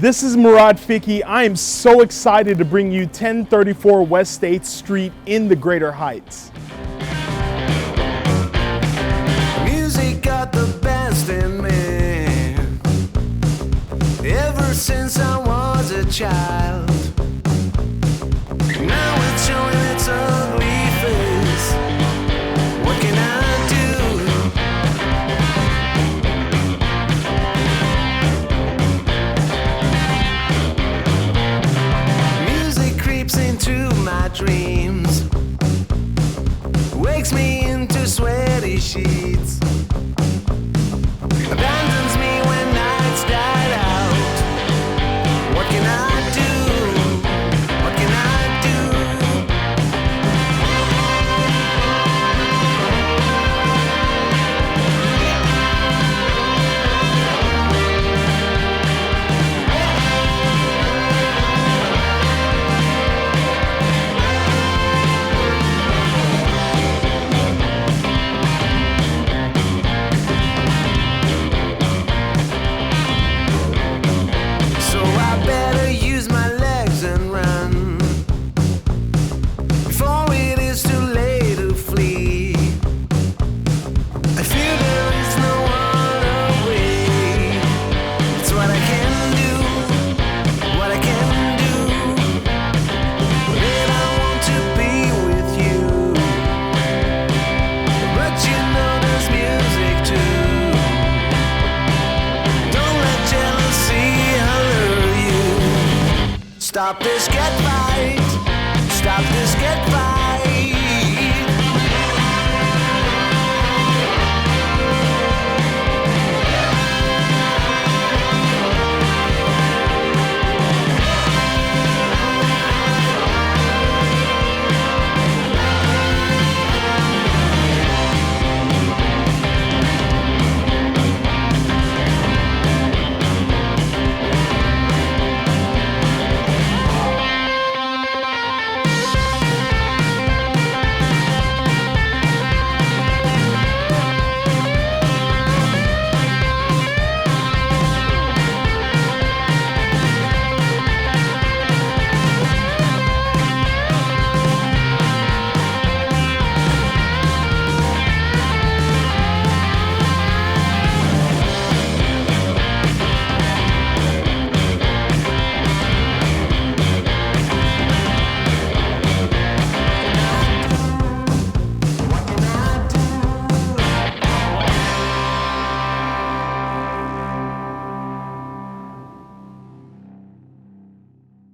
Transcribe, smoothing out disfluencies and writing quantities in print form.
This is Morad Fiki. I am so excited to bring you 1034 West 8th Street in the Greater Heights. Music got the best in me ever since I was a child. Now it's showing its ugly face. What can I into my dreams, wakes me into sweaty sheets, abandons me when nights died out. What can I do? What can I Stop this, get right. Stop this, get right.